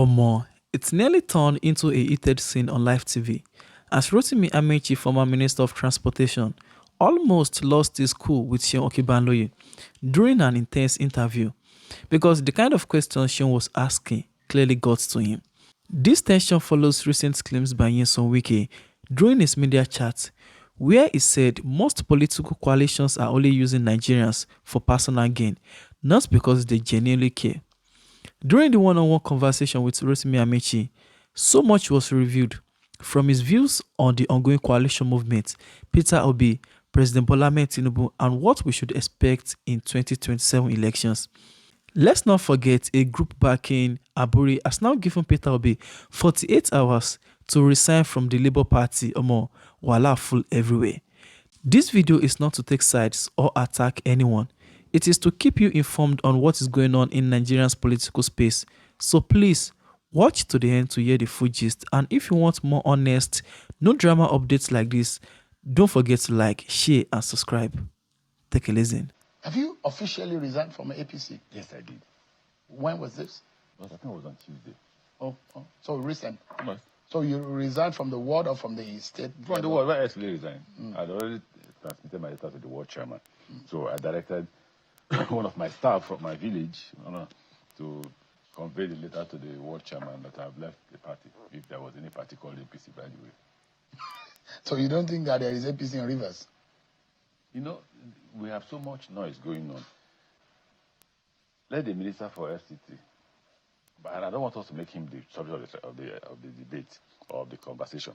Omo, it's nearly turned into a heated scene on live TV as Rotimi Amaechi, former Minister of Transportation, almost lost his cool with Seun Okibanloye during an intense interview because the kind of questions Seun was asking clearly got to him. This tension follows recent claims by Nyesom Wike during his media chat where he said most political coalitions are only using Nigerians for personal gain, not because they genuinely care. During the one-on-one conversation with Rotimi Amaechi, so much was revealed, from his views on the ongoing coalition movement, Peter Obi, President Bola Ahmed Tinubu, and what we should expect in 2027 elections. Let's not forget a group backing Aburi has now given Peter Obi 48 hours to resign from the Labour Party. Omo, wala full everywhere. This video is not to take sides or attack anyone. It is to keep you informed on what is going on in Nigerian's political space. So please, watch to the end to hear the full gist. And if you want more honest, no drama updates like this, don't forget to like, share and subscribe. Take a listen. Have you officially resigned from APC? Yes, I did. When was this? I think it was on Tuesday. Oh, so recent. Yes. So you resigned from the ward or from the state? From the ward, where I actually resigned. I'd already transmitted my letter to the ward chairman. So I directed one of my staff from my village to convey the letter to the ward chairman that I've left the party, if there was any party called APC, by the way. So you don't think that there is APC in Rivers? You know, we have so much noise going on. Let the minister for FCT, but I don't want us to make him the subject of the debate or of the conversation.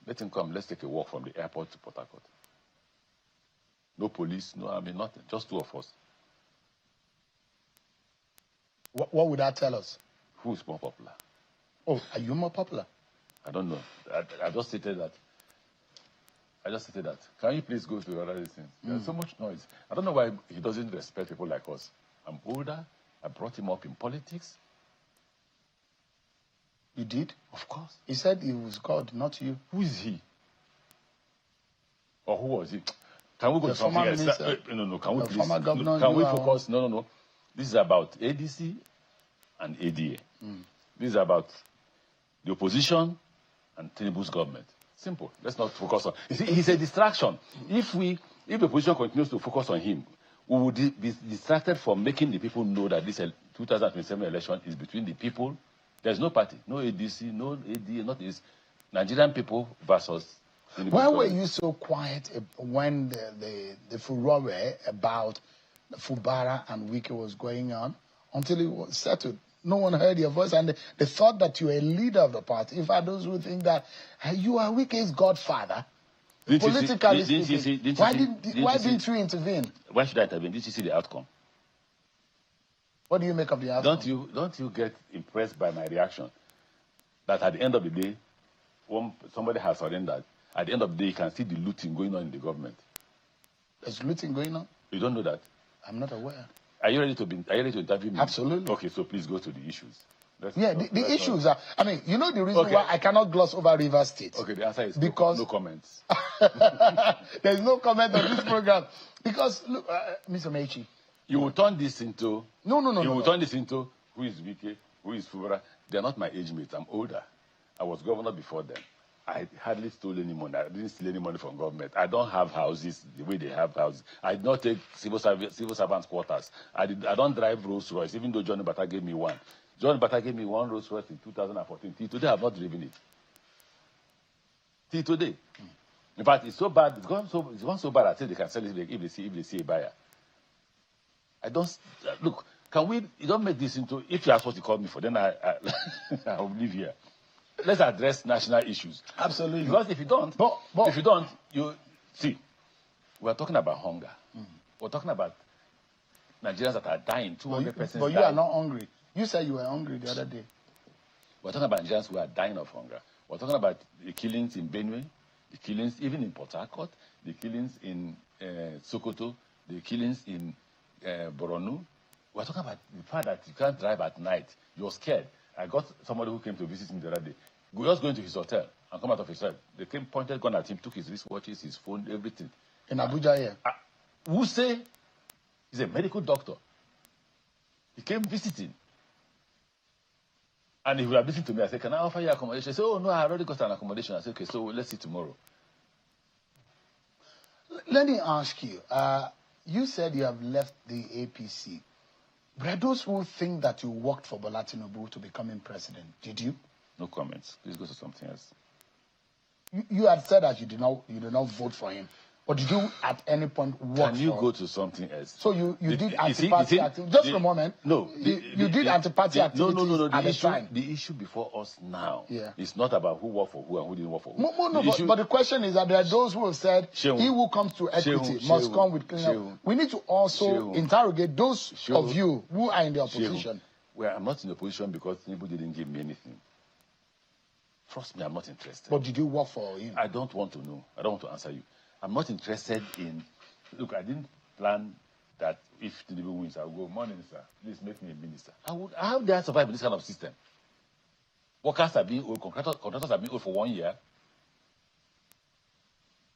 Let him come. Let's take a walk from the airport to Port Harcourt. No police, no army, nothing. Just two of us. What would that tell us? Who is more popular? Oh, are you more popular? I don't know. I just stated that. Can you please go to other things? There's so much noise. I don't know why he doesn't respect people like us. I'm older. I brought him up in politics. You did? Of course. He said he was God, not you. Who is he? Or who was he? Can we go to something else? No. Can we please? Former governor. Can we focus? No. This is about ADC and ADA. This is about the opposition and Tinubu's government. Simple. Let's not focus on. You see, he's a distraction. If the opposition continues to focus on him, we will be distracted from making the people know that this 2027 election is between the people. There's no party, no ADC, no ADA, not this. Nigerian people versus. Why were you so quiet when the furore about Fubara and Wike was going on until it was settled? No one heard your voice, and they thought that you were a leader of the party. In fact, those who think that you are Wike's godfather, politically speaking, why didn't you intervene? Why should I intervene? Did you see the outcome? What do you make of the outcome? Don't you get impressed by my reaction? That at the end of the day, when somebody has surrendered, at the end of the day, you can see the looting going on in the government. There's looting going on? You don't know that? I'm not aware. Are you ready to interview me? Absolutely. Okay, so please go to the issues. The issues are, I mean, you know the reason why I cannot gloss over River State. Okay, the answer is because no comments. There's no comment on this program. Because, look, Mr. Amaechi. You will turn this into... No. You will turn this into who is Wike, who is Fubara. They are not my age mates. I'm older. I was governor before them. I hardly stole any money. I didn't steal any money from government. I don't have houses the way they have houses. I did not take civil servants' quarters. I don't drive Rolls Royce, even though Johnny Bata gave me one. Johnny Bata gave me one Rolls Royce in 2014. Till today, I have not driven it. Till today. In fact, it's so bad. It's gone so bad. I think they can sell it if they see a buyer. I don't look. Can we? You don't make this into. If that's what you call me for, then I will leave here. Let's address national issues. Absolutely. Because if you don't, you see, we're talking about hunger. We're talking about Nigerians that are dying, 200%. But you are not hungry. You said you were hungry the other day. We're talking about Nigerians who are dying of hunger. We're talking about the killings in Benue, the killings even in Port Harcourt, the killings in Sokoto, the killings in Boronu. We're talking about the fact that you can't drive at night. You're scared. I got somebody who came to visit me the other day. We were just going to his hotel and come out of his hotel. They came, pointed gun at him, took his wristwatches, his phone, everything. In Abuja here? Who say he's a medical doctor? He came visiting. And if you have listened to me, I say, can I offer you accommodation? I say, oh, no, I already got an accommodation. I say, okay, so let's see tomorrow. Let me ask you, you said you have left the APC. But are those who think that you worked for Bola Tinubu to becoming president? Did you? No comments. Please go to something else. You had said that you did not vote for him. Or did you at any point work Can you for go to something else? So you did anti-party activity? Just for a moment. No. You did anti-party activities at the time. The issue before us now Yeah. is not about who worked for who and who didn't work for who. No, but the question is that there are those who have said Seun, he who comes to equity Seun, must Seun, come with cleanup. Seun, We need to also Seun, interrogate those Seun, of you who are in the opposition. Well, I'm not in the opposition because Tinubu didn't give me anything. Trust me, I'm not interested. But did you work for him? I don't want to know. I don't want to answer you. I'm not interested in... Look, I didn't plan that if Tinubu wins, I'll go, morning, sir, please make me a minister. How dare I survive in this kind of system? Workers are being owed, contractors are being owed for 1 year.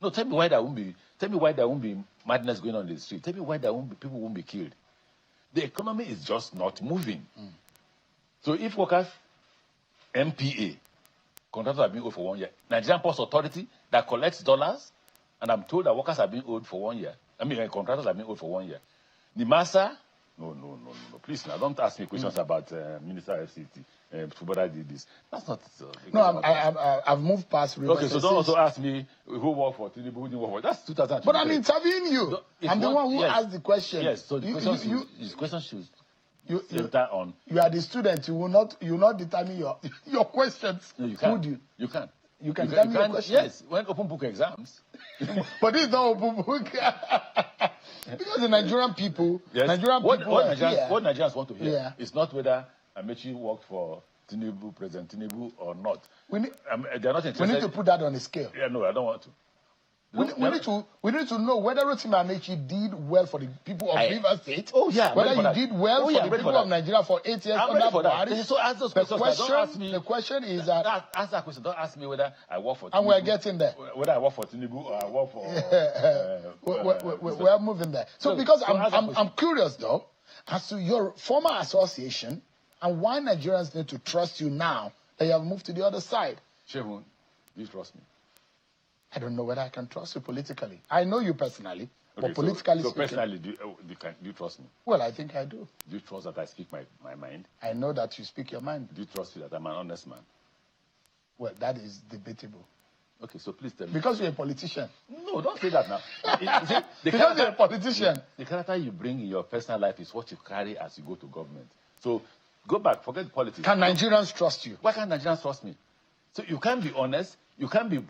No, tell me why there won't be madness going on in the street. Tell me why people won't be killed. The economy is just not moving. So if workers, MPA, contractors are being owed for 1 year, Nigerian Post Authority that collects dollars, and I'm told that workers are being owed for 1 year. I mean, contractors are being owed for 1 year. NIMASA, no. Please, now, don't ask me questions about Minister FCT. Fubara did this. That's not... No, I've moved past... Okay, so don't also ask me who worked for Tinubu, who didn't work for... That's 2000. But I'm interviewing you. I'm the one who asked the question. Yes, so the question should center on... You are the student. You will not determine your questions. No, you can't. Would you? You can. You can determine your questions. Yes, when open book exams. But this is not open book. Because the Nigerian people... Yes. What Nigerians want to hear is not whether Amaechi worked for Tinubu, President Tinubu, or not. They're not interested. We need to put that on a scale. Yeah, no, I don't want to. We need to know whether Rotimi Amaechi did well for the people of Rivers State. Oh, yeah. Whether you did well for the people of Nigeria for 8 years under Buhari. So ask those questions. Don't ask me. The question is that... Ask that question. Don't ask me whether I work for Tinubu. And we're getting there. Whether I work for Tinubu or I work for... We're moving there. So because I'm curious, though, as to your former association and why Nigerians need to trust you now that you have moved to the other side. Seun, do you trust me? I don't know whether I can trust you politically. I know you personally, but politically so speaking... personally, do you trust me? Well, I think I do. Do you trust that I speak my mind? I know that you speak your mind. Do you trust that I'm an honest man? Well, that is debatable. Okay, so please tell me. Because you're a politician. No, don't say that now. Because you're a politician. The character you bring in your personal life is what you carry as you go to government. So go back, forget politics. Can Nigerians trust you? Why can't Nigerians trust me? So you can't be honest. You can't be,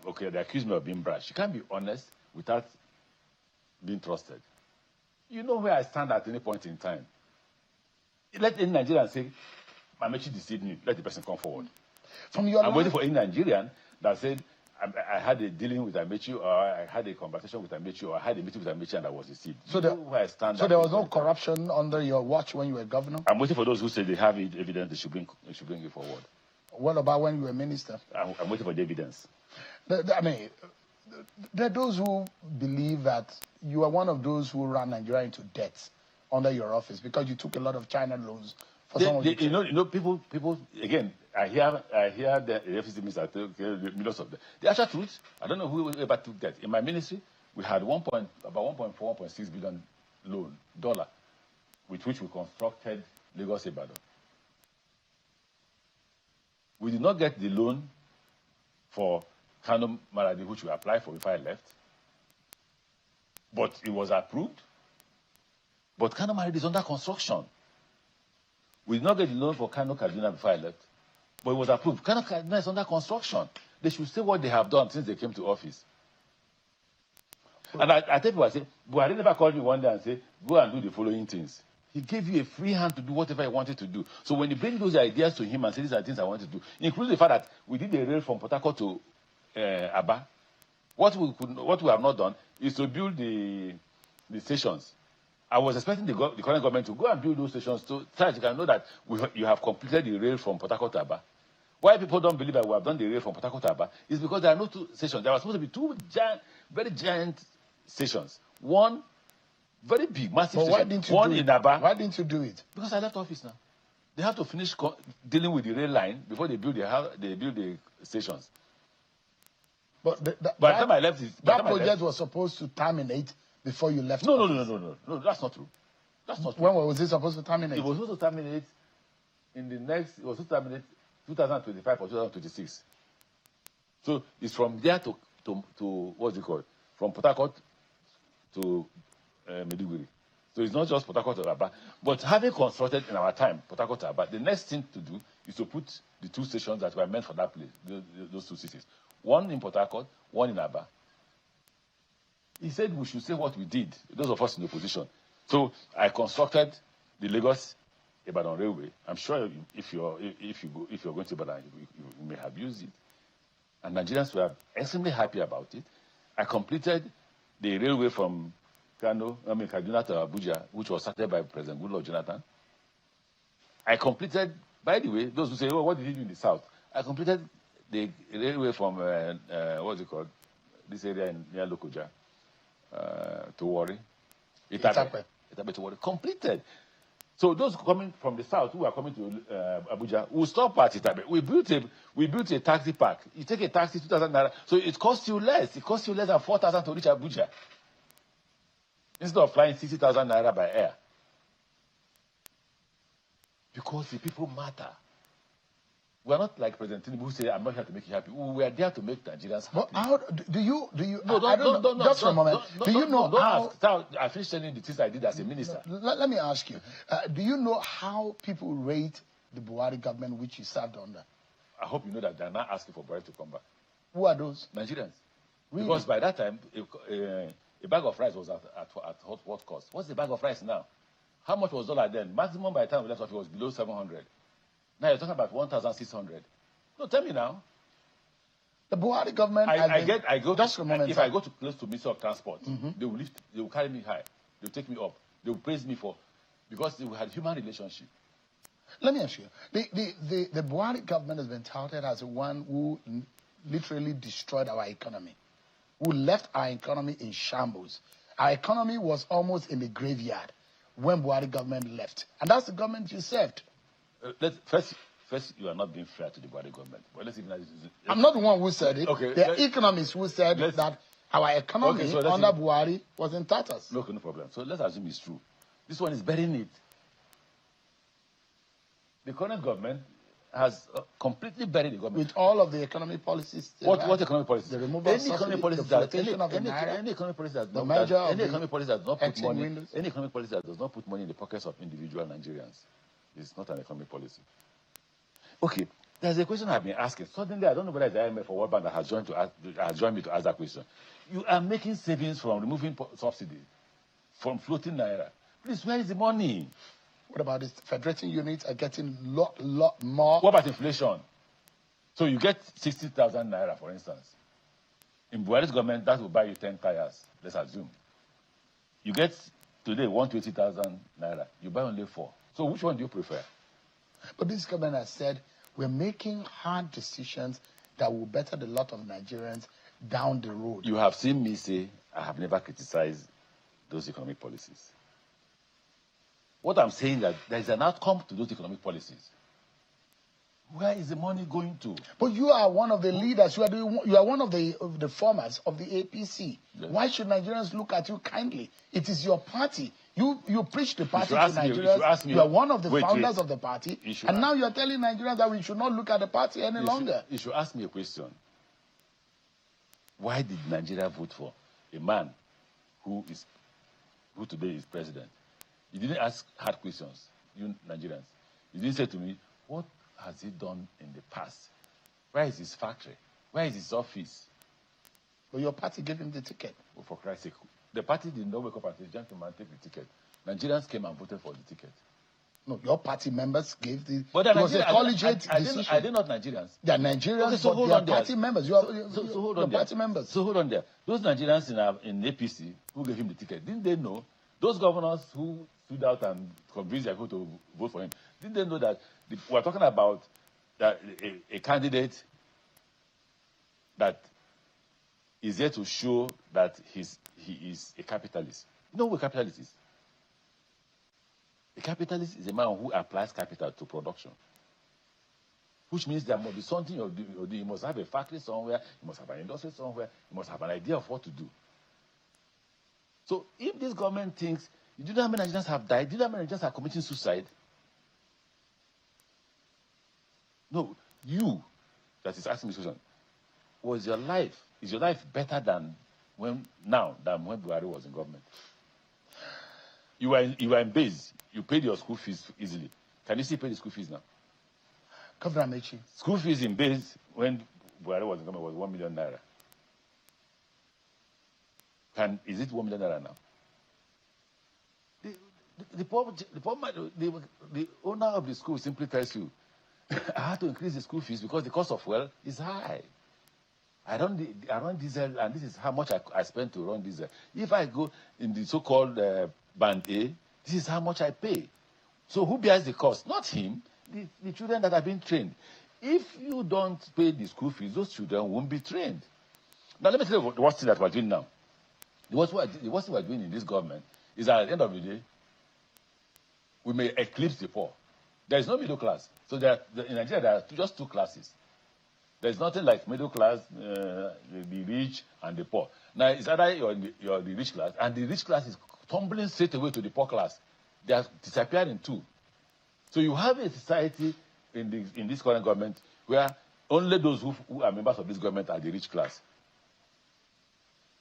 okay, they accuse me of being brash. You can't be honest without being trusted. You know where I stand at any point in time. Let any Nigerian say, Amaechi deceived me. Let the person come forward. I'm waiting for any Nigerian that said, I had a dealing with Amaechi, or I had a conversation with Amaechi, or I had a meeting with Amaechi and I was deceived. So there was no corruption under your watch when you were governor? I'm waiting for those who say they have evidence, they should bring it forward. What about when you were minister? I'm waiting for the evidence. I mean, there are those who believe that you are one of those who ran Nigeria into debt under your office because you took a lot of China loans for some of the... You know, people, again, I hear the FCC minister take millions of them. The actual truth, I don't know who ever took that. In my ministry, we had about 1.4, 1.6 billion dollar, with which we constructed Lagos Ibadan. We did not get the loan for Kano Maradi, which we applied for before I left. But it was approved. But Kano Maradi is under construction. We did not get the loan for Kano Kaduna before I left. But it was approved. Kano Kaduna is under construction. They should say what they have done since they came to office. And I tell people, I say, Buhari never called me one day and said, go and do the following things. He gave you a free hand to do whatever he wanted to do. So when you bring those ideas to him and say, these are things I want to do, including the fact that we did a rail from Port Harcourt to Aba, what we have not done is to build the stations. I was expecting the current government to go and build those stations so that you can know that you have completed the rail from Port Harcourt to Aba. Why people don't believe that we have done the rail from Port Harcourt to Aba is because there are no two stations. There were supposed to be two very giant stations. One very big, massive station. In Aba. Why didn't you do it? Because I left office now. They have to finish dealing with the rail line before they build the stations. But By the time I left, that project was supposed to terminate before you left. No, that's not true. That's not true. When was it supposed to terminate? It was supposed to terminate in the next. It was supposed to terminate 2025 or 2026. So it's from there to what's it called? From Port Harcourt to Maiduguri. So it's not just Port Harcourt to Aba. But having constructed in our time Port Harcourt to Aba, the next thing to do is to put the two stations that were meant for that place, those two cities. One in Port Harcourt, one in Aba. He said we should say what we did, those of us in the opposition. So I constructed the Lagos-Ibadan Railway. I'm sure if you're going to Ibadan, you may have used it. And Nigerians were extremely happy about it. I completed the railway from Kaduna to Abuja, which was started by President Goodluck Jonathan. I completed, by the way, those who say, oh, what did you do in the South? I completed the railway from, what's it called? This area near Lokoja to Warri. Itape to Warri. Completed. So those coming from the South who are coming to Abuja will stop at Itape. We built a taxi park. You take a taxi, 2,000 naira. So it costs you less. It costs you less than 4,000 to reach Abuja. Instead of flying 60,000 naira by air. Because the people matter. We are not like President Tinubu who say, I'm not here to make you happy. We are there to make Nigerians happy. But how do you No, don't, just for a moment. Do you know how... I finished telling you the things I did as a minister. Let me ask you. Do you know how people rate the Buhari government which you served under? I hope you know that they're not asking for Buhari to come back. Who are those? Nigerians. Really? Because by that time, a bag of rice was at what cost? What's the bag of rice now? How much was dollar then? Maximum by the time we left off, it was below 700. Now you're talking about 1,600. No, tell me now. The Buhari government... Just a moment, if I go to close to Minister of Transport, they will carry me high. They will take me up. They will praise me because we had human relationship. Let me ask you. The Buhari government has been touted as the one who literally destroyed our economy, who left our economy in shambles. Our economy was almost in the graveyard when Buhari government left. And that's the government you served. First, you are not being fair to the Buhari government. But I'm not the one who said it. Okay, the economists who said that our economy under Buhari was in tatters. No problem. So let's assume it's true. This one is burying it. The current government has completely buried the government. With all of the economic policies. What economic policies? The removal of subsidy, the flotation of the naira, any economic policy that does not put money in the pockets of individual Nigerians. It's not an economic policy. Okay, there's a question I've been asking. Suddenly, I don't know whether it's the IMF or World Bank that has joined me to ask that question. You are making savings from removing subsidies, from floating naira. Please, where is the money? What about this? Federating units are getting lot more. What about inflation? So you get 60,000 naira, for instance. In Buhari's government, that will buy you 10 tires, let's assume. You get today 120,000 naira. You buy only 4. So which one do you prefer? But this government has said we're making hard decisions that will better the lot of Nigerians down the road. You have seen me say I have never criticized those economic policies. What I'm saying is that there is an outcome to those economic policies. Where is the money going to? But you are one of the leaders. You are one of the formers of the APC. Yes. Why should Nigerians look at you kindly? It is your party. You preach the party to Nigerians. You are one of the founders of the party. And now you're telling Nigerians that we should not look at the party any longer. You should ask me a question. Why did Nigeria vote for a man who today is president? You didn't ask hard questions, you Nigerians. You didn't say to me, what has he done in the past? Where is his factory? Where is his office? But your party gave him the ticket. Oh, for Christ's sake. The party did not wake up and say, gentlemen, take the ticket. Nigerians came and voted for the ticket. No, your party members gave the... But it was a collegiate decision. Are they not Nigerians? They are Nigerians, okay, so but they are party members. You are hold on party members. So hold on there. Those Nigerians in APC who gave him the ticket, didn't they know? Those governors who stood out and convinced their people to vote for him, didn't they know that we're talking about that a candidate that is there to show that he is a capitalist? You know what a capitalist is? A capitalist is a man who applies capital to production. Which means there must be something you're doing. You must have a factory somewhere, you must have an industry somewhere, you must have an idea of what to do. So if this government thinks, do you know how many Nigerians have died? Do you know how many Nigerians are committing suicide? No, you that is asking this question, is your life better than when Buhari was in government? You were in base, you paid your school fees easily. Can you still pay the school fees now? Governor Amaechi. School fees in base when Buhari was in government was 1 million naira. Is it 1 million naira now? The owner of the school simply tells you, I had to increase the school fees because the cost of fuel is high. I run diesel, and this is how much I spend to run diesel. If I go in the so-called band A, this is how much I pay. So who bears the cost? Not him, the children that are being trained. If you don't pay the school fees, those children won't be trained. Now let me tell you the worst thing that we're doing now. The worst thing we're doing in this government is that at the end of the day, we may eclipse the poor. There is no middle class. So in Nigeria, there are just two classes. There's nothing like middle class, the rich, and the poor. Now, it's either you're the rich class, and the rich class is tumbling straight away to the poor class. They are disappearing too. So you have a society in this current government where only those who are members of this government are the rich class,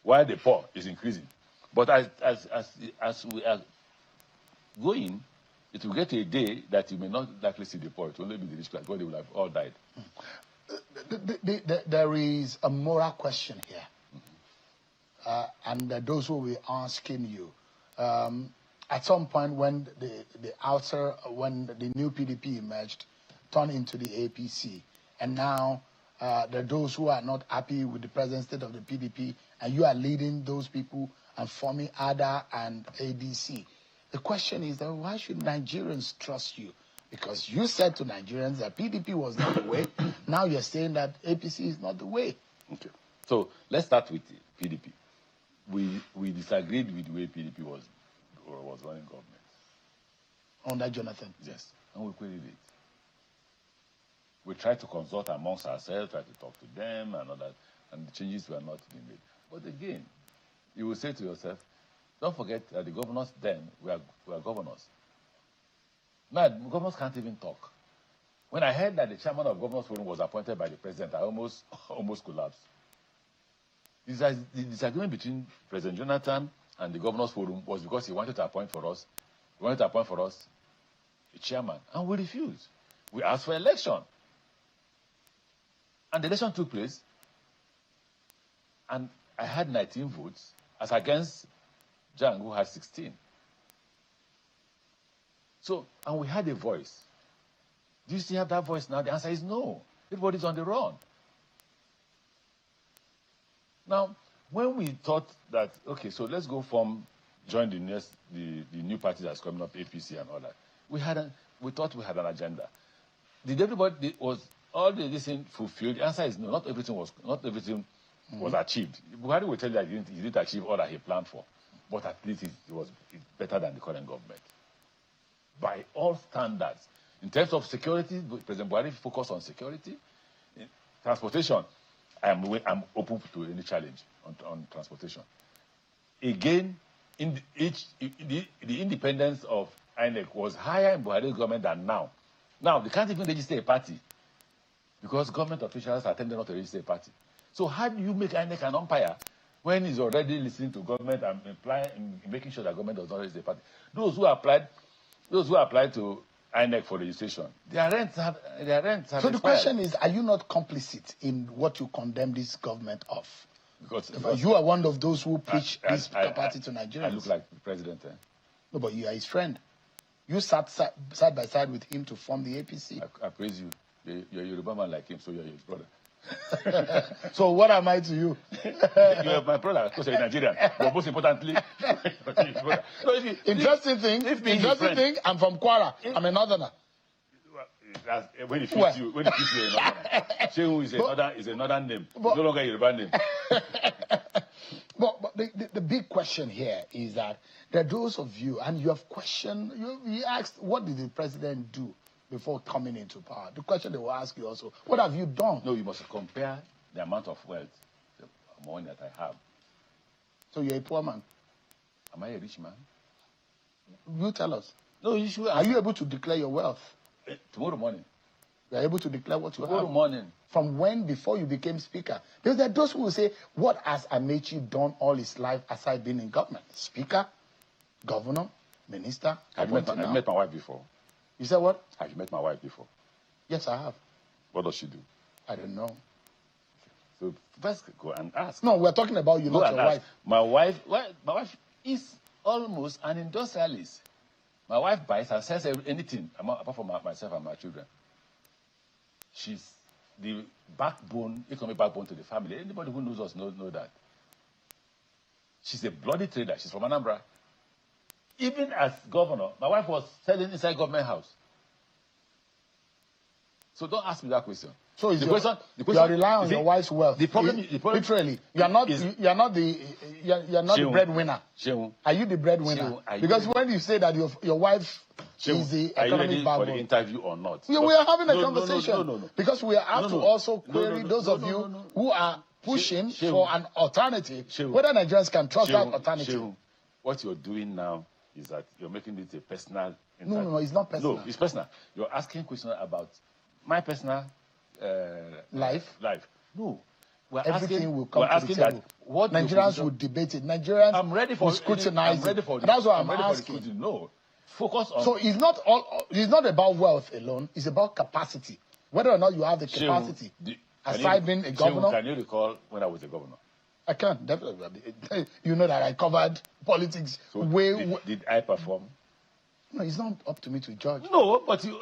while the poor is increasing. But as we are going, it will get a day that you may not likely see the poor. It will only be the rich class, because they will have all died. There is a moral question here. And those who will be asking you, at some point when when the new PDP emerged, turned into the APC, and now there are those who are not happy with the present state of the PDP, and you are leading those people and forming ADA and ADC. The question is that why should Nigerians trust you? Because you said to Nigerians that PDP was not the way. Now you're saying that APC is not the way. Okay. So let's start with PDP. We disagreed with the way PDP was running government. Under Jonathan. Yes. And we queried it. We tried to consult amongst ourselves, tried to talk to them and all that, and the changes were not being made. But again, you will say to yourself, don't forget that the governors then were governors. Now, governors can't even talk. When I heard that the chairman of Governors Forum was appointed by the president, I almost collapsed. The disagreement between President Jonathan and the Governors Forum was because he wanted to appoint for us a chairman, and we refused. We asked for election. And the election took place, and I had 19 votes as against Jang, who had 16. So, and we had a voice. Do you still have that voice now? The answer is no. Everybody's on the run. Now, when we thought that, okay, so let's go join the new party that's coming up, APC and all that, we thought we had an agenda. Did everybody, was all this thing fulfilled? The answer is no. Not everything was achieved. Buhari will tell you that he didn't achieve all that he planned for, but at least it was better than the current government. By all standards. In terms of security, President Buhari focused on security. In transportation, I'm open to any challenge on transportation. Again, the independence of INEC was higher in Buhari's government than now. Now, they can't even register a party because government officials are tending not to register a party. So how do you make INEC an umpire when he's already listening to government and making sure that government does not register a party? Those who applied to INEC for registration, their rents have So expired. the question is, are you not complicit in what you condemn this government of? Because you are one of those who preach this party to Nigerians. I look like the president. No, but you are his friend. You sat side by side with him to form the APC. I praise you. You're a Yoruba man like him, so you're his brother. So what am I to you? You're my brother, because you're Nigerian. But most importantly, interesting thing, I'm from Kwara. I'm a northerner. When he fits you, you're a northerner. Seun is a northern name. It's no longer a Yoruba name. But the big question here is that there are those of you, and you have questioned, you asked, what did the president do before coming into power? The question they will ask you also, what have you done? No, you must compare the amount of wealth, the money that I have. So you're a poor man. Am I a rich man? You tell us. No, you should. Are you able to declare your wealth? Tomorrow morning. You are able to declare what you have? Tomorrow morning. From when, before you became speaker? Because there are those who will say, what has Amaechi done all his life aside being in government? Speaker, governor, minister? Have you met my wife before? You said what? Have you met my wife before? Yes, I have. What does she do? I don't know. So first go and ask. No, we're talking about you, not your wife. My wife is almost an industrialist. My wife buys and sells anything apart from myself and my children. She's the backbone, economic backbone to the family. Anybody who knows us know that. She's a bloody trader. She's from Anambra. Even as governor, my wife was selling inside government house. So don't ask me that question. So is the question, you are relying on your wife's wealth. The problem, literally, you are not the breadwinner. Are you the breadwinner? Because when you say that your wife is the economic backbone, for the interview or not? We are having a conversation. No. Because we have to also query those of you who are pushing for an alternative, whether Nigerians can trust that alternative. What you're doing now is that you're making it a personal interview. No, it's not personal. No, it's personal. You're asking questions about my personal life. No. Everything will come to the table. What Nigerians will debate it. Nigerians will scrutinize it. That's what I'm asking. No. Focus on. So it's not about wealth alone. It's about capacity. Whether or not you have the capacity. Aside being a governor. Can you recall when I was a governor? I can, definitely. You know that I covered politics Did I perform? No, it's not up to me to judge. No, but you,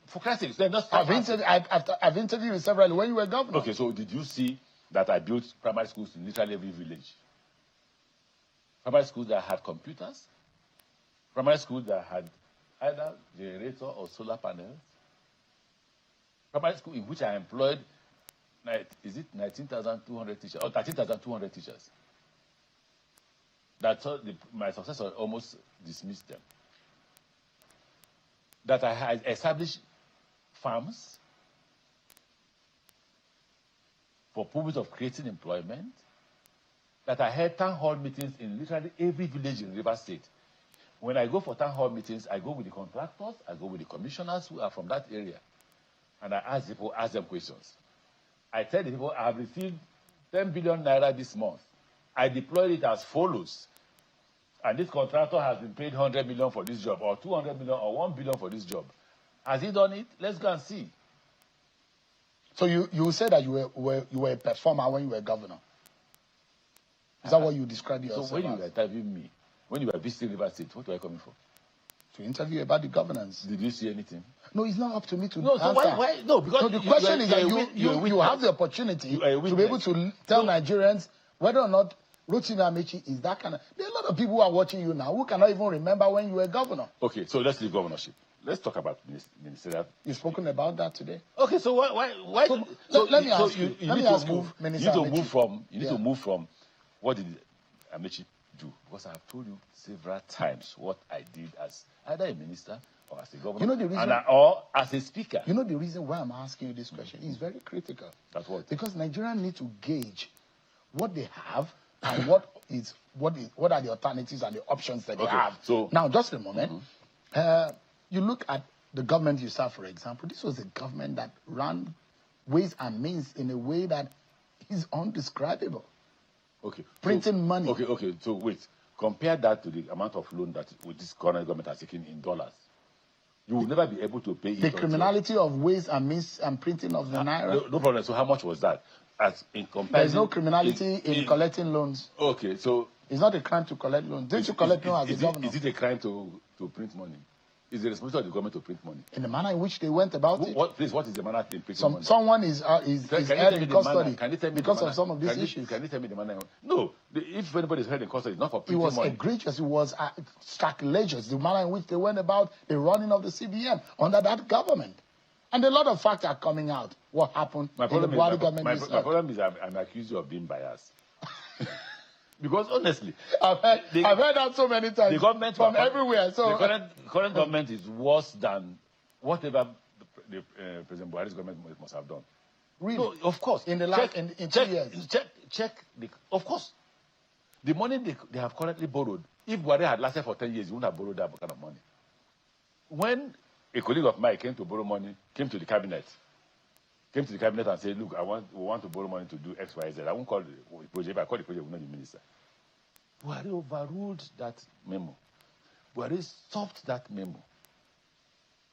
for Christ's sake, then I've interviewed you several when you were governor. Okay, so did you see that I built primary schools in literally every village? Primary schools that had computers, primary schools that had either generator or solar panels, primary school in which I employed, is it 19,200 teachers or 13,200 teachers? That's my successor almost dismissed them. That I had established farms for purpose of creating employment, that I had town hall meetings in literally every village in River State. When I go for town hall meetings, I go with the contractors, I go with the commissioners who are from that area, and I ask them questions. I tell the people, I have received 10 billion naira this month. I deployed it as follows. And this contractor has been paid 100 million for this job, or 200 million, or 1 billion for this job. Has he done it? Let's go and see. So you said that you were a performer when you were governor. Is that what you described yourself as? So when you were interviewing me, when you were visiting River State, what were you coming for? To interview about the governance. Did you see anything? No, it's not up to me to answer. So why? No, because the question is that you have the opportunity to be able to tell Nigerians whether or not Rotimi Amaechi is that kind of... There are a lot of people who are watching you now who cannot even remember when you were governor. Okay, so let's leave governorship. Let's talk about ministerial. You've spoken about that today. Okay, so why? Let me ask you. You need to move from what did Amaechi do? Because I have told you several times what I did as either a minister or as a governor, you know the reason, or as a speaker. You know the reason why I'm asking you this question is very critical. That's what? Because Nigerians need to gauge what they have and what are the alternatives and the options that they have. So now, just a moment. You look at the government you serve, for example. This was a government that ran ways and means in a way that is undescribable. Okay. Printing money. Okay. So wait. Compare that to the amount of loan that this current government has taken in dollars. You will never be able to pay it. The criminality of ways and means and printing of the naira. No problem. So how much was that? As in comparison, there's no criminality in collecting loans. Okay, so it's not a crime to collect loans. Didn't you collect loans as a governor? Is it a crime to print money? Is the responsibility of the government to print money? In the manner in which they went about it. What is the manner in printing money? Someone is held in custody because of some of these issues. Can you tell me the manner? No, if anybody is held in custody, it's not for printing money. It was egregious. It was sacrilegious. The manner in which they went about the running of the CBN under that government. And a lot of facts are coming out. What happened in the Buhari government? My problem is I'm accused of being biased. Because honestly, I've heard that so many times. The government from everywhere. So the current government is worse than whatever the President Buhari's government must have done. Really? No, of course. In the last in 2 years. Check of course. The money they have currently borrowed, if Buhari had lasted for 10 years, he wouldn't have borrowed that kind of money. When a colleague of mine came to borrow money, came to the cabinet and said, look, we want to borrow money to do X, Y, Z. I won't call the project. If I call the project, we're not the minister. Buhari overruled that memo. Buhari stopped that memo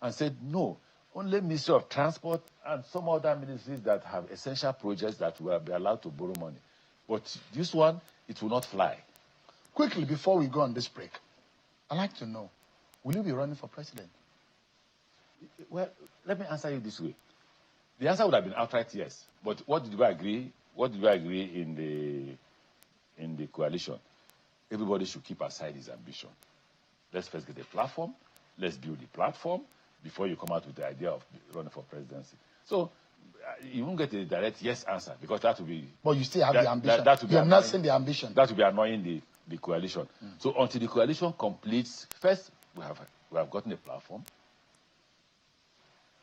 and said, no, only Ministry of Transport and some other ministries that have essential projects that will be allowed to borrow money. But this one, it will not fly. Quickly, before we go on this break, I'd like to know, will you be running for president? Well, let me answer you this way. The answer would have been outright yes. But what did we agree? What did we agree in the coalition? Everybody should keep aside his ambition. Let's first get a platform. Let's build the platform before you come out with the idea of running for presidency. So you won't get a direct yes answer because that will be... But you still have the ambition. You're not seeing the ambition. That will be annoying the coalition. So until the coalition completes, first we have gotten a platform.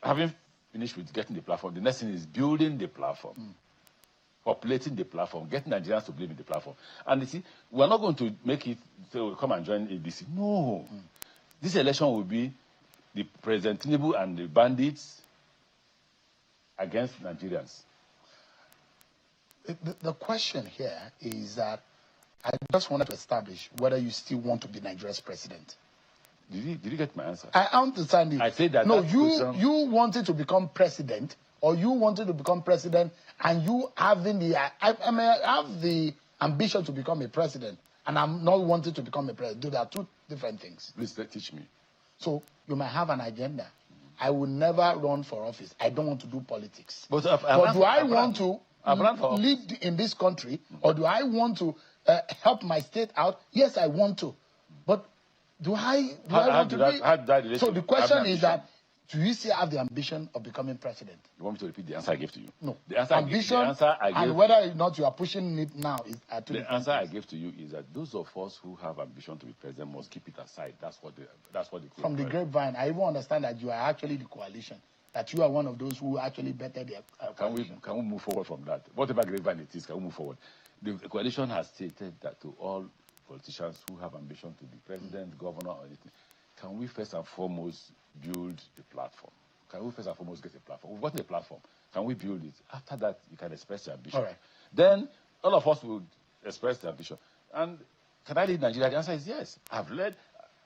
Having finished with getting the platform, the next thing is building the platform. Populating the platform, getting Nigerians to believe in the platform. And you see, we're not going to make it say, we'll come and join ADC. No. This election will be the President Tinubu and the bandits against Nigerians. The question here is that I just wanted to establish whether you still want to be Nigeria's president. Did you get my answer? I understand you. I said that. No, you wanted to become president, or you wanted to become president, and you having the I have the ambition to become a president, and I'm not wanting to become a president. Those are two different things. Please teach me. So you might have an agenda. I will never run for office. I don't want to do politics. But do I want to lead in this country, or do I want to help my state out? Yes, I want to. But do I want to be? So the question is that, do you still have the ambition of becoming president? You want me to repeat the answer I gave to you? No. The answer I gave, and whether or not you are pushing it now is the answer I gave to you is that those of us who have ambition to be president must keep it aside. That's what the from the grapevine. I even understand that you are actually the coalition. That you are one of those who actually bettered their coalition. Can we move forward from that? Whatever grapevine it is, can we move forward? The coalition has stated that to all politicians who have ambition to be president, governor, or anything, can we first and foremost build a platform? Can we first and foremost get a platform? We've got a platform. Can we build it? After that, you can express your ambition. All right. Then all of us will express the ambition. And can I lead Nigeria? The answer is yes. I've led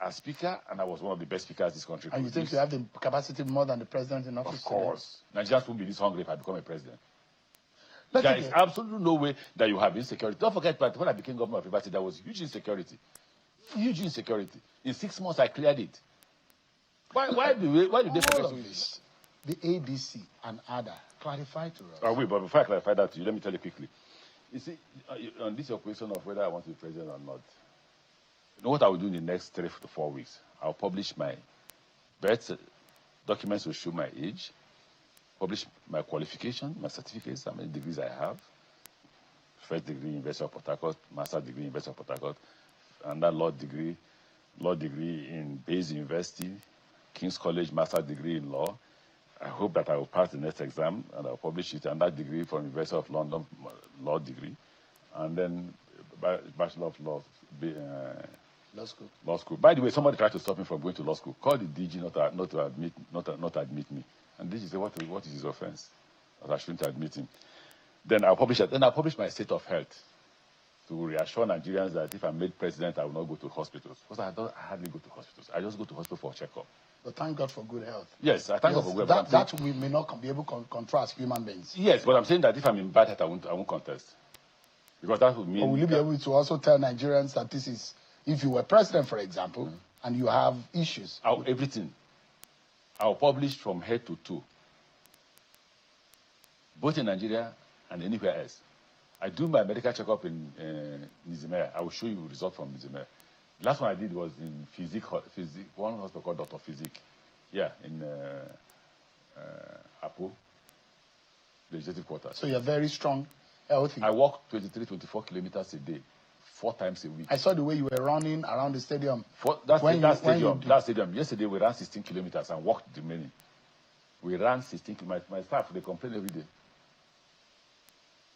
as speaker, and I was one of the best speakers this country. And you think you have the capacity more than the president in office? Of course. Nigerians won't be this hungry if I become a president. There is absolutely no way that you have insecurity. Don't forget, but when I became governor of Rivers State, there was huge insecurity. Huge insecurity. In 6 months, I cleared it. Why do they forget this? The ADC and other clarify to us. Oh, wait, but before I clarify that to you, let me tell you quickly. You see, on this your question of whether I want to be president or not, you know what I will do in the next 3 to 4 weeks? I'll publish my birth documents will show my age, publish my qualification, my certificates, how many degrees I have. First degree, University of Port Harcourt, master's degree, University of Port Harcourt, and that law degree in Bayes University, King's College, master's degree in law. I hope that I will pass the next exam and I'll publish it, and that degree from University of London, law degree, and then Bachelor of Law, Law school. By the way, somebody tried to stop me from going to law school. Called the DG not to admit me, and DG said, "What is his offense? That I shouldn't admit him." Then I'll publish it. Then I'll publish my state of health to reassure Nigerians that if I'm made president, I will not go to hospitals. Because I hardly go to hospitals. I just go to hospital for a checkup. But thank God for good health. Yes, I thank God for good health. That we may not be able to contrast human beings. Yes, but I'm saying that if I'm in bad health, I won't contest. Because that would mean... Or will you be able to also tell Nigerians that this is, if you were president, for example, and you have issues? Everything. I'll publish from head to toe. Both in Nigeria and anywhere else. I do my medical checkup in Nizimea. I will show you results from Nizimea. The last one I did was in Physique, one hospital called Dr. Physique. Yeah, in Apo, legislative quarters. So you're very strong, healthy. I walk 23, 24 kilometers a day, 4 times a week. I saw the way you were running around the stadium. That stadium. Yesterday we ran 16 kilometers and walked the remaining. We ran 16 kilometers. My staff, they complain every day.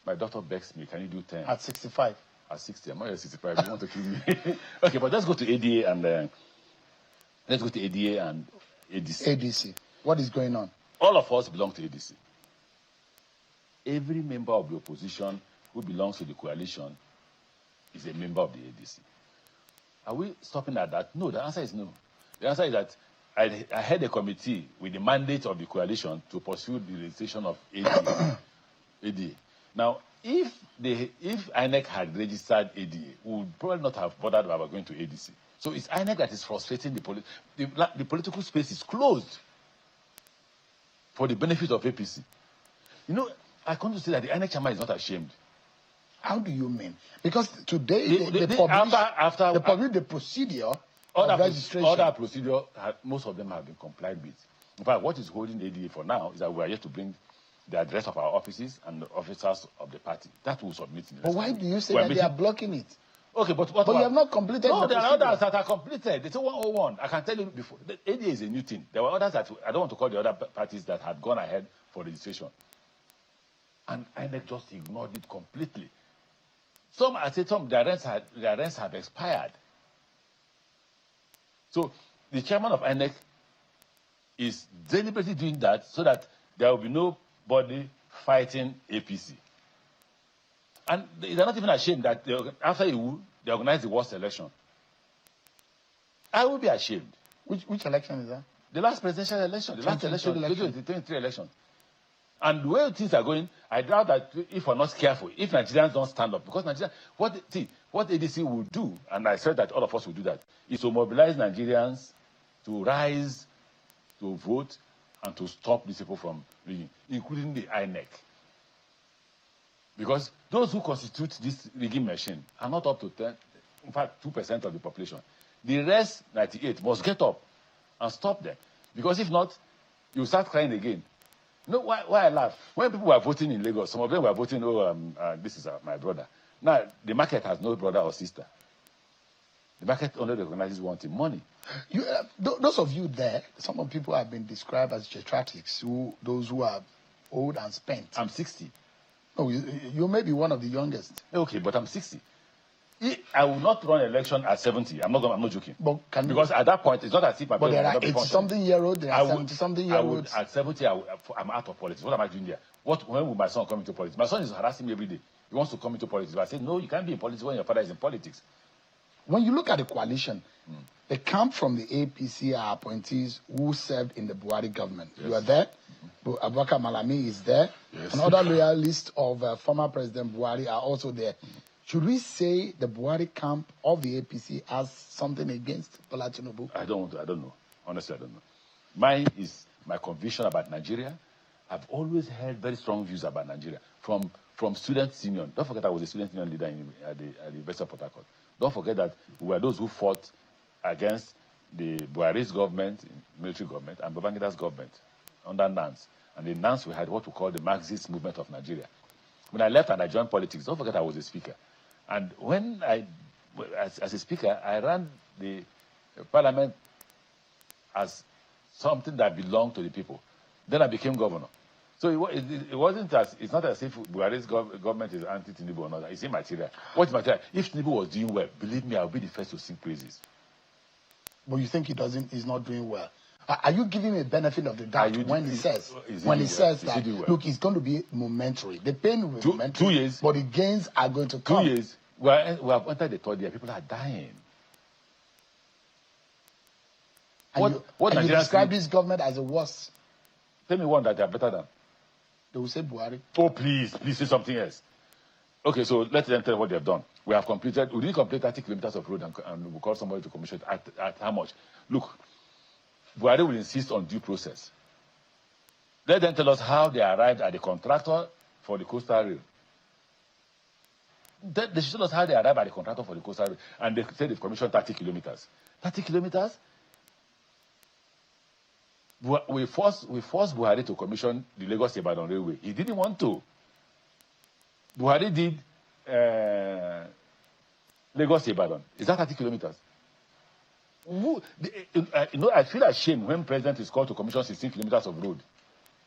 My daughter begs me, can you do 10? At 65. At 60. I'm not at 65. You want to kill me? Okay, but let's go to ADA and ADC. ADC. What is going on? All of us belong to ADC. Every member of the opposition who belongs to the coalition is a member of the ADC. Are we stopping at that? No, the answer is no. The answer is that I had a committee with the mandate of the coalition to pursue the registration of ADA. Now, if INEC had registered ADA, we would probably not have bothered about going to ADC. So it's INEC that is frustrating the political space is closed for the benefit of APC. You know, I come to say that the INEC chairman is not ashamed. How do you mean? Because today they published the procedure of registration. Other procedure, most of them have been complied with. In fact, what is holding ADA for now is that we are yet to bring the address of our offices and the officers of the party. That will submit in the But why do you say that they are blocking it? Okay, but you have not completed No, the there are procedure. others that are completed. It's a 101. I can tell you before. The ADA is a new thing. There were others that, I don't want to call the other parties that had gone ahead for registration. And INEC just ignored it completely. Their rents have expired. So the chairman of INEC is deliberately doing that so that there will be nobody fighting APC. And they're not even ashamed that after they organized the worst election. I will be ashamed. Which election is that? The last presidential election, the last election, the 2023 election. And the way things are going, I doubt that if we're not careful, if Nigerians don't stand up, because what ADC will do, and I said that all of us will do that, is to mobilize Nigerians to rise, to vote, and to stop these people from rigging, including the INEC. Because those who constitute this rigging machine are not up to 10, in fact, 2% of the population. The rest, 98, must get up and stop them. Because if not, you start crying again. You know why I laugh? When people were voting in Lagos, some of them were voting, this is my brother. Now, the market has no brother or sister. The market only recognizes one thing, money. Those of you there, some of people have been described as geriatrics, those who are old and spent. I'm 60. No, you may be one of the youngest. Okay, but I'm 60. I will not run an election at 70. I'm not joking. But because at that point, it's not as if my but there are 80-something-year-olds, there are 70-something-year-olds. At 70, I'm out of politics. What am I doing there? When will my son come into politics? My son is harassing me every day. He wants to come into politics. But I say, no, you can't be in politics when your father is in politics. When you look at the coalition, the camp from the APC are appointees who served in the Buhari government. Yes. You are there. Abubakar Malami is there. Yes. Another loyalist of former President Buhari are also there. Should we say the Buhari camp of the APC has something against Bola Tinubu? I don't know. Honestly, I don't know. Mine is my conviction about Nigeria. I've always held very strong views about Nigeria. From student union. Don't forget I was a student union leader at the University of Port Harcourt. Don't forget that we were those who fought against the Buhari's government, military government, and Babangida's government under NANS. And in NANS, we had what we call the Marxist movement of Nigeria. When I left and I joined politics, don't forget I was a speaker. And when as a speaker, I ran the parliament as something that belonged to the people. Then I became governor. So it's not as if Buhari's government is anti-Tinubu or not. It's immaterial. What's material? If Tinubu was doing well, believe me, I'll be the first to sing praises. But you think he's not doing well? Are you giving him a benefit of the doubt when he says that, look, it's going to be momentary. The pain will be momentary, 2 years, but the gains are going to come. 2 years, we have entered the third year. People are dying. And you describe this government as a worse. Tell me one that they are better than. They will say Buhari. Oh, please say something else. Okay, so let them tell what they have done. We didn't complete 30 kilometers of road and we call somebody to commission at how much? Look, Buhari will insist on due process. Let them tell us how they arrived at the contractor for the coastal rail. They should tell us how they arrived at the contractor for the coastal rail. And they said they've commissioned 30 kilometers. 30 kilometers? We forced Buhari to commission the Lagos-Ibadan Railway. He didn't want to. Buhari did Lagos to Ibadan. Is that 30 kilometers? I feel ashamed when president is called to commission 16 kilometers of road.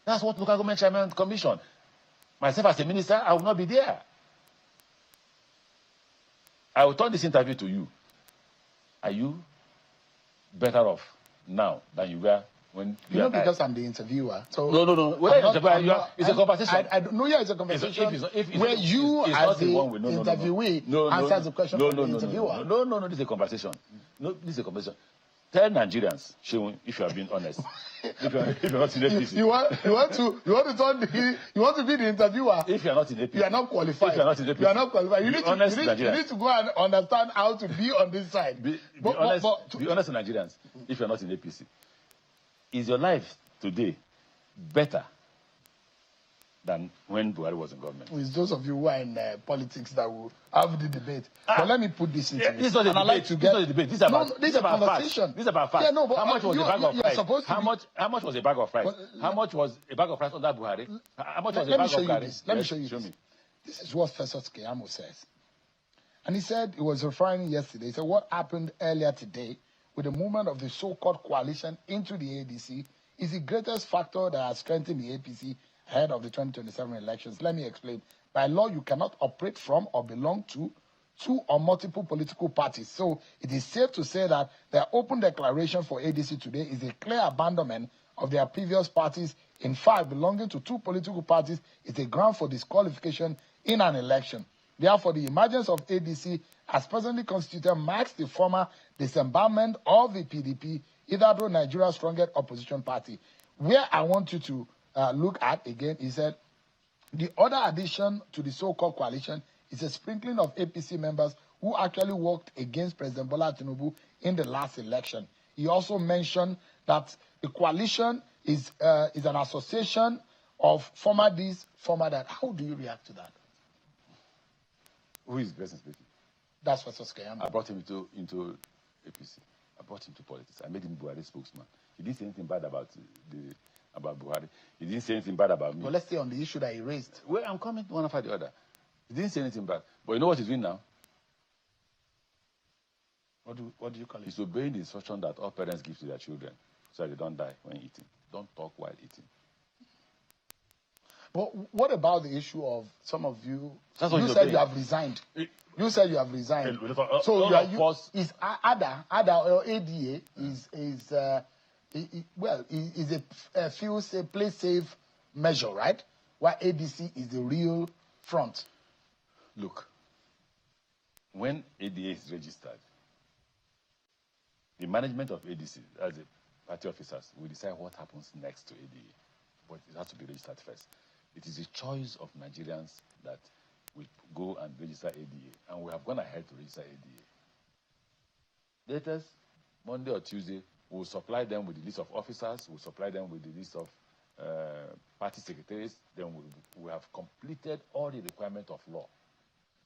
That's what local government chairman commission. Myself as a minister, I will not be there. I will turn this interview to you. Are you better off now than you were when you know, because I'm the interviewer. So no. It's a conversation. I don't know. Yeah, it's a conversation where you, as the interviewee, answers the question from the interviewer. No. This is a conversation. No, this is a conversation. Tell Nigerians, Seun, if you are being honest. if you're not in APC. You want to be the interviewer. If you are not in APC. You are not qualified. If you are not in APC. You are not qualified. You need to go and understand how to be on this side. Be honest to Nigerians. If you are not in APC. Is your life today better than when Buhari was in government? It's those of you who are in politics that will have the debate. But let me put this into this. This is not a debate. This is about this is a conversation. This is about facts. Yeah, no, but how much was a bag of rice? How much was a bag of rice? How much was a bag of rice under Buhari? How much was a bag of rice? Let me show you this. This is what Festus Keyamo says. And he said, he was referring yesterday, he said, what happened earlier today with the movement of the so-called coalition into the ADC is the greatest factor that has strengthened the APC ahead of the 2027 elections. Let me explain. By law, you cannot operate from or belong to two or multiple political parties. So it is safe to say that their open declaration for ADC today is a clear abandonment of their previous parties. In fact, belonging to two political parties is a ground for disqualification in an election. Therefore, the emergence of ADC as presently constituted marks the former disembowelment of the PDP, either through Nigeria's strongest opposition party. Where I want you to look at again is that the other addition to the so-called coalition is a sprinkling of APC members who actually worked against President Bola Tinubu in the last election. He also mentioned that the coalition is an association of former this, former that. How do you react to that? Who is the person speaking? That's what Keyamo. I brought him into APC. I brought him to politics. I made him Buhari spokesman. He didn't say anything bad about Buhari. He didn't say anything bad about me. Well, let's stay on the issue that he raised. Well, I'm coming one after the other. He didn't say anything bad. But you know what he's doing now? What do you call it? He's obeying the instruction that all parents give to their children so that they don't die when eating. Don't talk while eating. But what about the issue of some of you? You said you have resigned. You said you have resigned. So is ADA or ADA is a feel safe, play safe measure, right? While ADC is the real front. Look, when ADA is registered, the management of ADC, as the party officers, will decide what happens next to ADA. But it has to be registered first. It is a choice of Nigerians that will go and register ADA. And we have gone ahead to register ADA. Latest, Monday or Tuesday, we'll supply them with the list of officers, we'll supply them with the list of party secretaries, then we have completed all the requirements of law.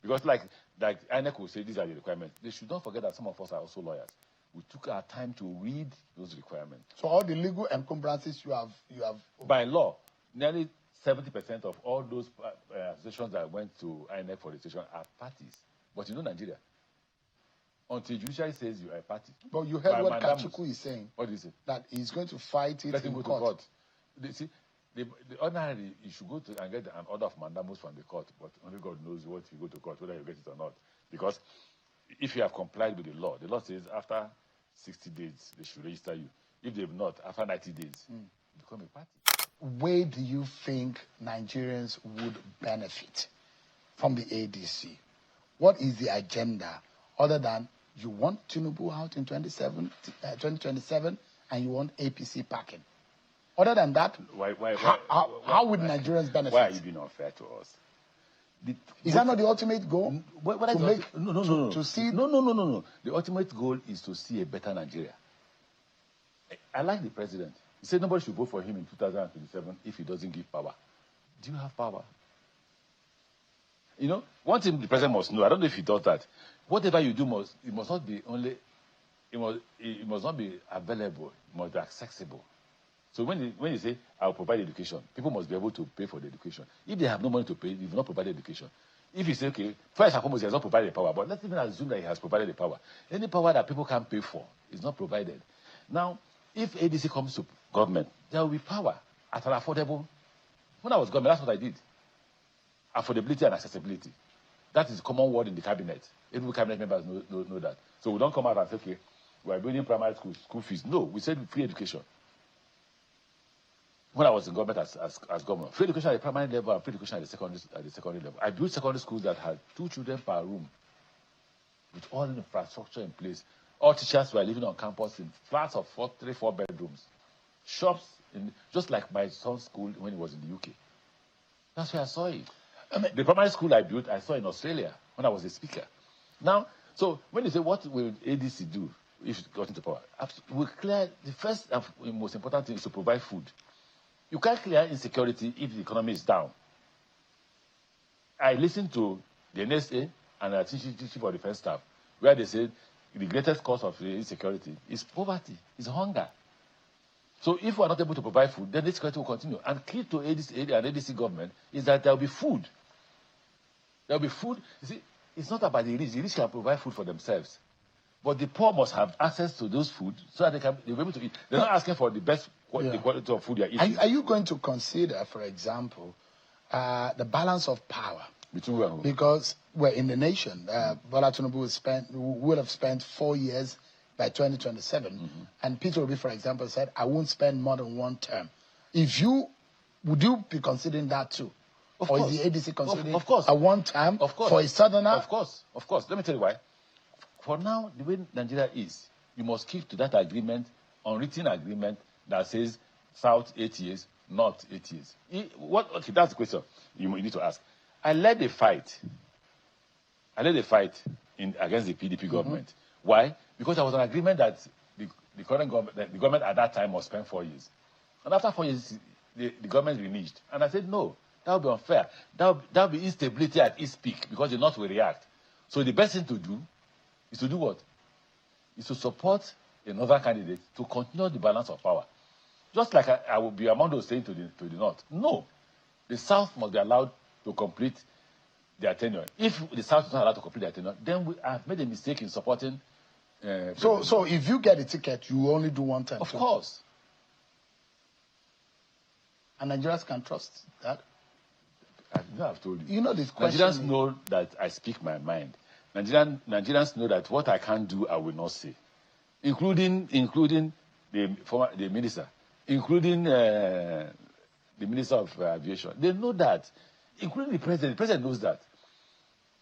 Because like INEC will say, these are the requirements. They should not forget that some of us are also lawyers. We took our time to read those requirements. So all the legal encumbrances you have... By law, nearly 70% of all those associations that went to INEC for registration are parties. But you know Nigeria, until judiciary says you are a party. But you heard what Kachuku is saying. What is it? That he's going to fight it in court. The ordinarily, you should go to and get an order of mandamus from the court, but only God knows what you go to court, whether you get it or not. Because if you have complied with the law says after 60 days, they should register you. If they've not, after 90 days, you become a party. Where do you think Nigerians would benefit from the ADC? What is the agenda other than you want Tinubu out in 2027 and you want APC packing? Other than that, how would Nigerians benefit? Why are you being unfair to us? Is that not the ultimate goal? To see? No. The ultimate goal is to see a better Nigeria. I like the president. He said nobody should vote for him in 2027 if he doesn't give power. Do you have power? You know, one thing the president must know, I don't know if he does that. Whatever you do it must not be only, it must not be available, it must be accessible. So when you say, I'll provide education, people must be able to pay for the education. If they have no money to pay, they will not provide education. If you say, okay, first and foremost, he has not provided the power, but let's even assume that he has provided the power. Any power that people can't pay for is not provided. Now, if ADC comes to government, there will be power at an affordable. When I was government, that's what I did. Affordability and accessibility. That is a common word in the cabinet. Every cabinet members know that. So we don't come out and say, okay, we are building primary school fees. No, we said free education. When I was in government as governor, free education at the primary level and free education at the secondary level. I built secondary schools that had 2 children per room, with all the infrastructure in place. All teachers were living on campus in flats of 4 bedrooms, shops, just like my son's school when he was in the UK. That's where I saw it. The primary school I built, I saw in Australia when I was a speaker. Now, so when you say, what will ADC do if it got into power? We clear the first and most important thing is to provide food. You can't clear insecurity if the economy is down. I listened to the NSA and the Chief of Defense Staff, where they said the greatest cause of the insecurity is poverty, is hunger. So if we are not able to provide food, then this insecurity will continue. And key to ADC and ADC government is that there will be food. There will be food. You see, it's not about the rich. The rich can provide food for themselves. But the poor must have access to those food so that they'll be able to eat. They're not asking for the best the quality of food you're eating. Are you going to consider, for example, the balance of power? Between who and who? Because we're in the nation. Bola Tinubu will have spent 4 years by 2027. And Peter Obi, for example, said, I won't spend more than 1 term. Would you be considering that too? Of or course. is the ADC considering of course. a 1 term of course. for a southerner? Of course. Let me tell you why. For now, the way Nigeria is, you must keep to that agreement, unwritten agreement that says South 8 years, North 8 years. Okay, that's the question you need to ask. I led a fight against the PDP government. Why? Because there was an agreement that the current government, the government at that time must spend 4 years. And after 4 years, the government reneged. And I said, no, that would be unfair. That would be instability at its peak because the North will react. So the best thing to do is to do what? Is to support another candidate to continue the balance of power. Just like I would be among those saying to the North, no, the South must be allowed to complete their tenure. If the South is not allowed to complete their tenure, then we have made a mistake in supporting. So if you get a ticket, you only do 1 term. Of course. And Nigerians can trust that. I've told you. You know this question. Nigerians know that I speak my mind. Nigerians know that what I can't do, I will not say, including the minister, including the minister of aviation. They know that, including the president. The president knows that.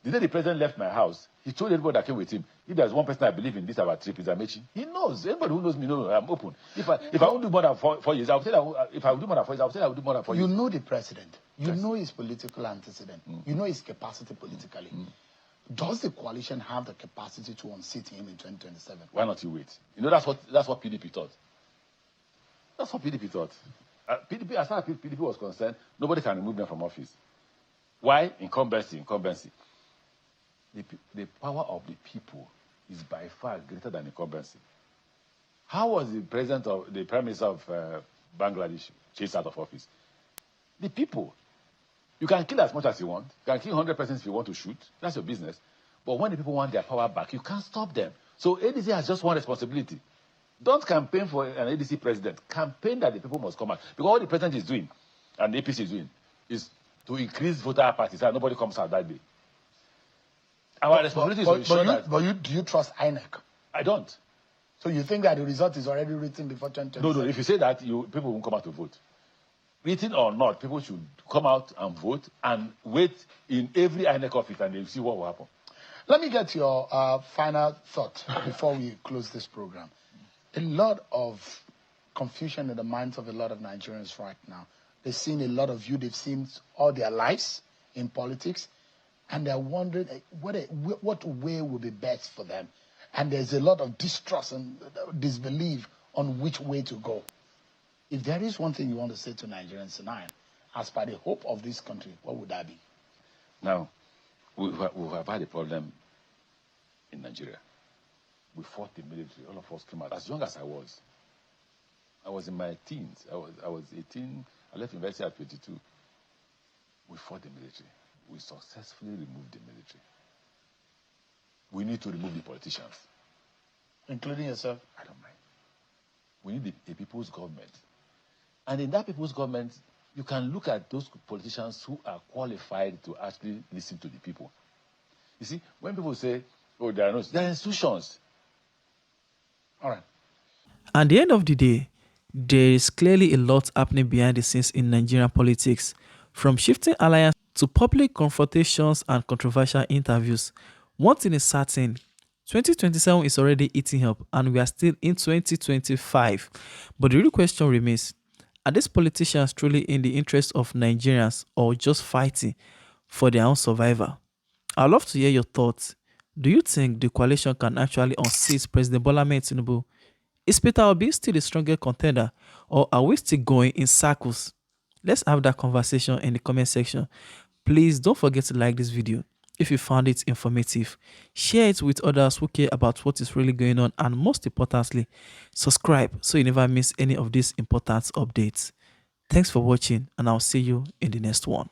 The day the president left my house, he told everybody that came with him, if there's one person I believe in this about trip, is Amaechi. He knows. Anybody who knows me knows I'm open. If I won't do more than 4 years, I'll say that. If I will do more than 4 years, I'll say I will do more than 4 years. You know the president. You know his political antecedent. You know his capacity politically. Does the coalition have the capacity to unseat him in 2027? Why not you wait? You know, that's what PDP thought. That's what PDP thought. PDP, as far as PDP was concerned, nobody can remove them from office. Why? Incumbency. The power of the people is by far greater than incumbency. How was the Prime Minister of Bangladesh chased out of office? The people. You can kill as much as you want. You can kill 100 persons if you want to shoot. That's your business. But when the people want their power back, you can't stop them. So ADC has just one responsibility. Don't campaign for an ADC president. Campaign that the people must come out. Because what the president is doing, and the APC is doing, is to increase voter apathy so nobody comes out that day. Our responsibility is to ensure that... But do you trust INEC? I don't. So you think that the result is already written before 2027? No. If you say that, people won't come out to vote. Written or not, people should come out and vote and wait in every INEC office and they'll see what will happen. Let me get your final thought before we close this program. A lot of confusion in the minds of a lot of Nigerians right now. They've seen a lot of you, they've seen all their lives in politics, and they're wondering what way will be best for them. And there's a lot of distrust and disbelief on which way to go. If there is one thing you want to say to Nigerians tonight, as per the hope of this country, what would that be? Now, we have had a problem in Nigeria. We fought the military. All of us came out. As young as I was in my teens. I was 18. I left university at 22. We fought the military. we successfully removed the military. We need to remove the politicians. Including yourself? I don't mind. We need a people's government. And in that people's government, you can look at those politicians who are qualified to actually listen to the people. You see, when people say, oh, there are institutions. All right. At the end of the day, there is clearly a lot happening behind the scenes in Nigerian politics, from shifting alliance to public confrontations and controversial interviews. One thing is certain: 2027 is already eating up, and we are still in 2025. But the real question remains: are these politicians truly in the interest of Nigerians, or just fighting for their own survival? I'd love to hear your thoughts. Do you think the coalition can actually unseat President Bola Ahmed Tinubu? Is Peter Obi still the stronger contender, or are we still going in circles? Let's have that conversation in the comment section. Please don't forget to like this video if you found it informative. Share it with others who care about what is really going on, and most importantly, subscribe so you never miss any of these important updates. Thanks for watching, and I'll see you in the next one.